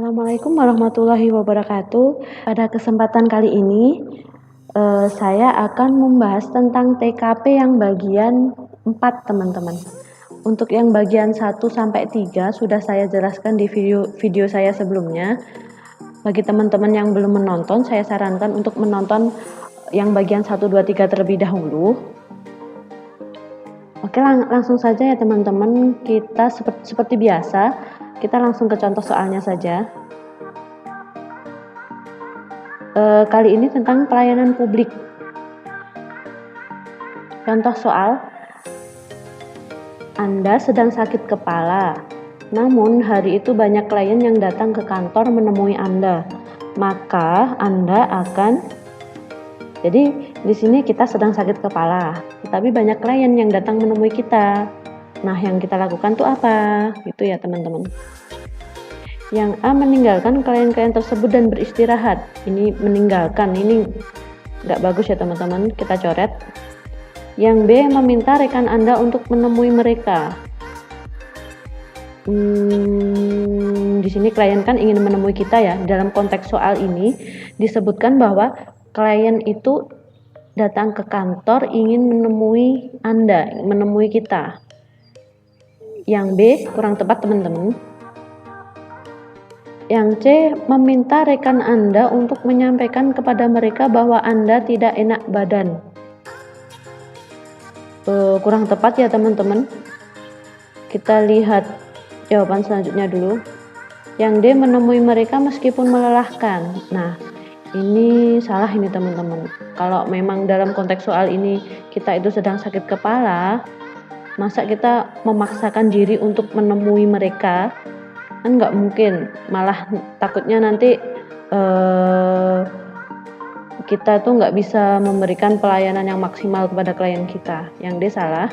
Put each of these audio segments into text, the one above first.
Assalamualaikum warahmatullahi wabarakatuh. Pada kesempatan kali ini, saya akan membahas tentang TKP yang bagian 4, teman-teman. Untuk yang bagian 1 sampai 3 sudah saya jelaskan di video saya sebelumnya. Bagi teman-teman yang belum menonton, saya sarankan untuk menonton yang bagian 1, 2, 3 terlebih dahulu. Oke, langsung saja ya teman-teman. Kita seperti biasa, kita langsung ke contoh soalnya saja. Kali ini tentang pelayanan publik. Contoh soal, Anda sedang sakit kepala, namun hari itu banyak klien yang datang ke kantor menemui Anda. Maka Anda akan, jadi di sini kita sedang sakit kepala, tetapi banyak klien yang datang menemui kita. Nah, yang kita lakukan tuh apa? Gitu ya teman-teman. Yang A meninggalkan klien-klien tersebut dan beristirahat. Ini meninggalkan, ini nggak bagus ya teman-teman, kita coret. Yang B meminta rekan Anda untuk menemui mereka. Di sini klien kan ingin menemui kita ya. Dalam konteks soal ini disebutkan bahwa klien itu datang ke kantor ingin menemui Anda, menemui kita. Yang B kurang tepat teman-teman. Yang C meminta rekan Anda untuk menyampaikan kepada mereka bahwa Anda tidak enak badan. Kurang tepat ya teman-teman. Kita lihat jawaban selanjutnya dulu. Yang D menemui mereka meskipun melelahkan. Nah, ini salah ini teman-teman. Kalau memang dalam konteks soal ini kita itu sedang sakit kepala, masa kita memaksakan diri untuk menemui mereka? Kan nggak mungkin, malah takutnya nanti kita tuh nggak bisa memberikan pelayanan yang maksimal kepada klien kita. Yang D salah.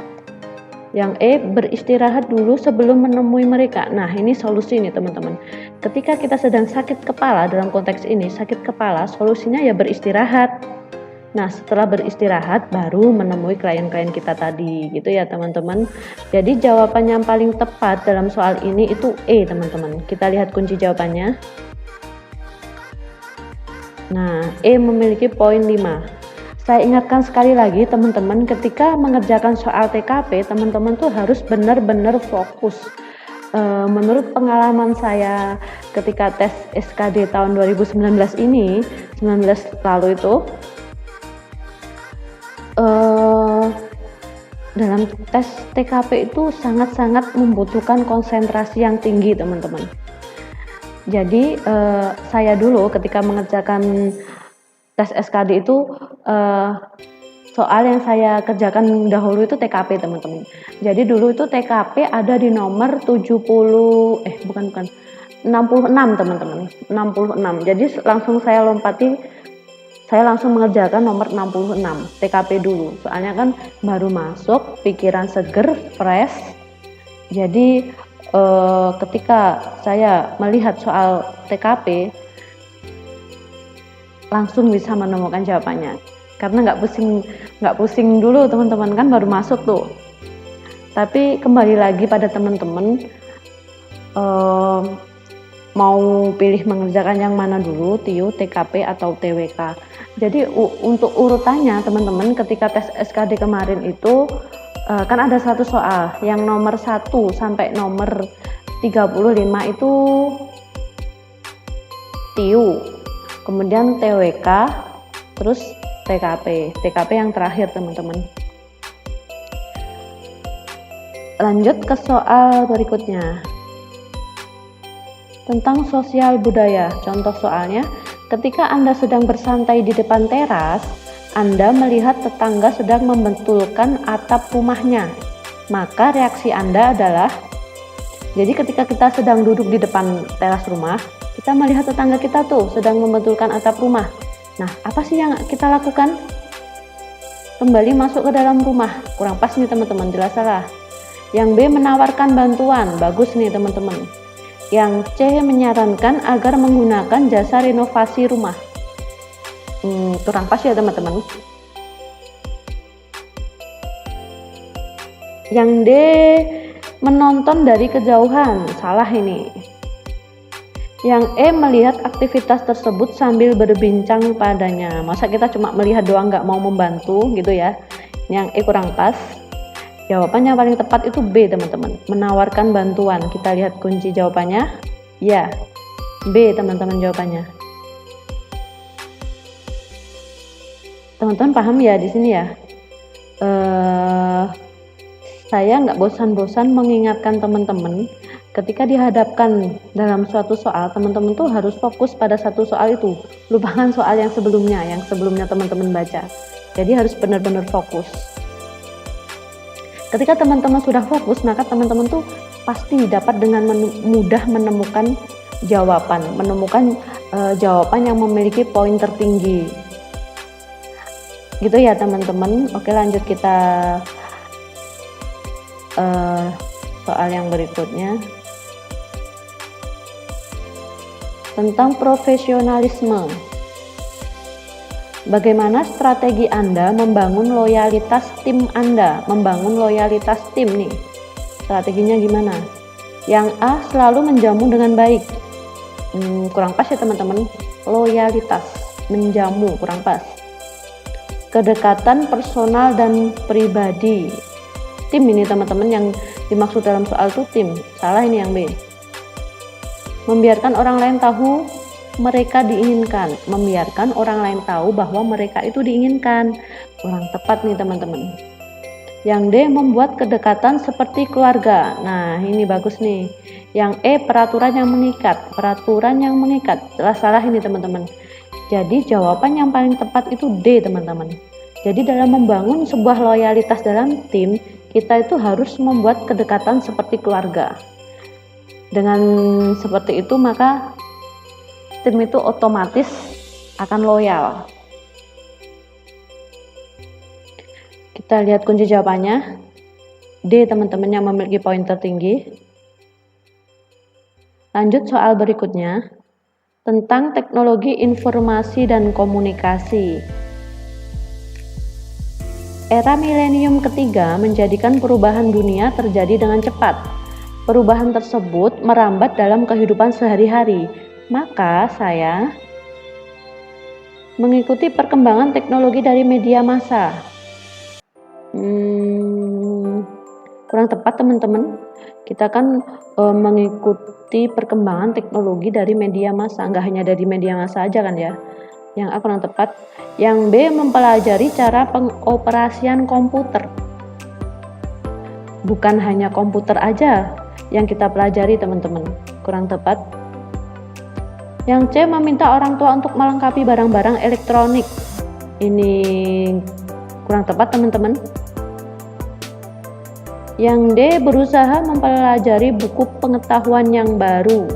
Yang E beristirahat dulu sebelum menemui mereka. Nah, ini solusi nih teman-teman. Ketika kita sedang sakit kepala, dalam konteks ini sakit kepala, solusinya ya beristirahat. Nah, setelah beristirahat baru menemui klien-klien kita tadi, gitu ya teman-teman. Jadi jawaban yang paling tepat dalam soal ini itu E teman-teman. Kita lihat kunci jawabannya. Nah, E memiliki poin 5. Saya ingatkan sekali lagi teman-teman, ketika mengerjakan soal TKP, teman-teman tuh harus benar-benar fokus. Menurut pengalaman saya ketika tes SKD tahun 2019 ini, 19 lalu itu, dalam tes TKP itu sangat-sangat membutuhkan konsentrasi yang tinggi teman-teman. Jadi saya dulu ketika mengerjakan tes SKD itu soal yang saya kerjakan dahulu itu TKP teman-teman. Jadi dulu itu TKP ada di nomor 66 teman-teman, 66. Jadi langsung saya langsung mengerjakan nomor 66 TKP dulu, soalnya kan baru masuk, pikiran seger, fresh. Jadi ketika saya melihat soal TKP langsung bisa menemukan jawabannya, karena nggak pusing dulu teman-teman, kan baru masuk tuh. Tapi kembali lagi pada teman-teman, mau pilih mengerjakan yang mana dulu, TIU, TKP atau TWK. Jadi untuk urutannya teman-teman, ketika tes SKD kemarin itu kan ada satu soal yang nomor 1 sampai nomor 35 itu TIU, kemudian TWK, terus TKP yang terakhir teman-teman. Lanjut ke soal berikutnya tentang sosial budaya. Contoh soalnya, ketika Anda sedang bersantai di depan teras, Anda melihat tetangga sedang membetulkan atap rumahnya. Maka reaksi Anda adalah, jadi ketika kita sedang duduk di depan teras rumah, kita melihat tetangga kita tuh sedang membetulkan atap rumah. Nah, apa sih yang kita lakukan? Kembali masuk ke dalam rumah. Kurang pas nih teman-teman, jelas salah. Yang B menawarkan bantuan, bagus nih teman-teman. Yang C menyarankan agar menggunakan jasa renovasi rumah. Kurang pas ya teman-teman. Yang D menonton dari kejauhan, salah ini. Yang E melihat aktivitas tersebut sambil berbincang padanya. Masa kita cuma melihat doang nggak mau membantu gitu ya. Yang E kurang pas. Jawaban yang paling tepat itu B teman-teman, menawarkan bantuan. Kita lihat kunci jawabannya. Ya, B teman-teman jawabannya. Teman-teman paham ya di sini ya? Saya nggak bosan-bosan mengingatkan teman-teman ketika dihadapkan dalam suatu soal, teman-teman tuh harus fokus pada satu soal itu, lupakan soal yang sebelumnya teman-teman baca. Jadi harus benar-benar fokus. Ketika teman-teman sudah fokus, maka teman-teman tuh pasti dapat dengan mudah menemukan jawaban yang memiliki poin tertinggi. Gitu ya teman-teman. Oke, lanjut kita soal yang berikutnya. Tentang profesionalisme. Bagaimana strategi Anda membangun loyalitas tim Anda? Membangun loyalitas tim nih. Strateginya gimana? Yang A, selalu menjamu dengan baik. Kurang pas ya teman-teman. Loyalitas, menjamu, kurang pas. Kedekatan personal dan pribadi. Tim ini teman-teman, yang dimaksud dalam soal itu tim. Salah ini yang B. Membiarkan orang lain tahu mereka diinginkan. Membiarkan orang lain tahu bahwa mereka itu diinginkan. Kurang tepat nih teman-teman. Yang D, membuat kedekatan seperti keluarga. Nah, ini bagus nih. Yang E, peraturan yang mengikat. Peraturan yang mengikat. Salah ini teman-teman. Jadi jawaban yang paling tepat itu D teman-teman. Jadi dalam membangun sebuah loyalitas dalam tim, kita itu harus membuat kedekatan seperti keluarga. Dengan seperti itu maka tim itu otomatis akan loyal. Kita lihat kunci jawabannya. D teman-teman yang memiliki poin tertinggi. Lanjut soal berikutnya. Tentang teknologi informasi dan komunikasi. Era milenium ketiga menjadikan perubahan dunia terjadi dengan cepat. Perubahan tersebut merambat dalam kehidupan sehari-hari. Maka saya mengikuti perkembangan teknologi dari media massa. Kurang tepat teman-teman. Kita kan mengikuti perkembangan teknologi dari media massa, nggak hanya dari media massa aja kan ya. Yang A kurang tepat. Yang B, mempelajari cara pengoperasian komputer. Bukan hanya komputer aja yang kita pelajari teman-teman. Kurang tepat. Yang C, meminta orang tua untuk melengkapi barang-barang elektronik. Ini kurang tepat teman-teman. Yang D, berusaha mempelajari buku pengetahuan yang baru.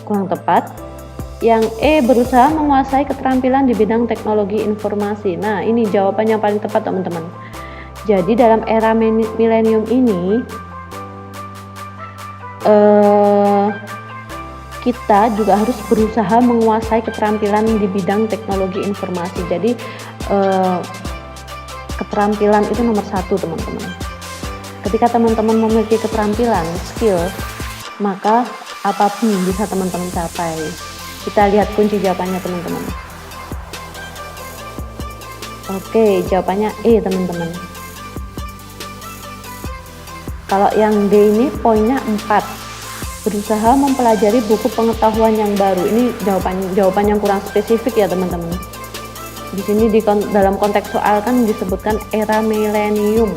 Kurang tepat. Yang E, berusaha menguasai keterampilan di bidang teknologi informasi. Nah, ini jawaban yang paling tepat teman-teman. Jadi dalam era milenium ini kita juga harus berusaha menguasai keterampilan di bidang teknologi informasi. Jadi keterampilan itu nomor satu teman-teman. Ketika teman-teman memiliki keterampilan, skill, maka apapun bisa teman-teman capai. Kita lihat kunci jawabannya teman-teman. Oke, jawabannya E teman-teman. Kalau yang D ini poinnya 4. Berusaha mempelajari buku pengetahuan yang baru. Ini jawaban yang kurang spesifik ya teman-teman. Di sini dalam konteks soal kan disebutkan era milenium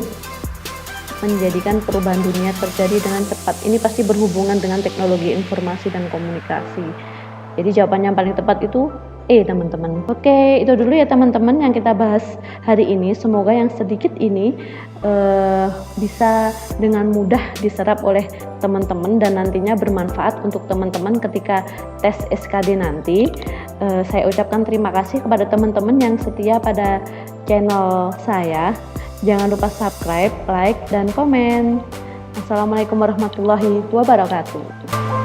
menjadikan perubahan dunia terjadi dengan cepat. Ini pasti berhubungan dengan teknologi informasi dan komunikasi. Jadi jawaban yang paling tepat itu E teman-teman. Oke, itu dulu ya teman-teman yang kita bahas hari ini. Semoga yang sedikit ini bisa dengan mudah diserap oleh teman-teman dan nantinya bermanfaat untuk teman-teman ketika tes SKD nanti. Saya ucapkan terima kasih kepada teman-teman yang setia pada channel saya. Jangan lupa subscribe, like, dan komen. Assalamualaikum warahmatullahi wabarakatuh.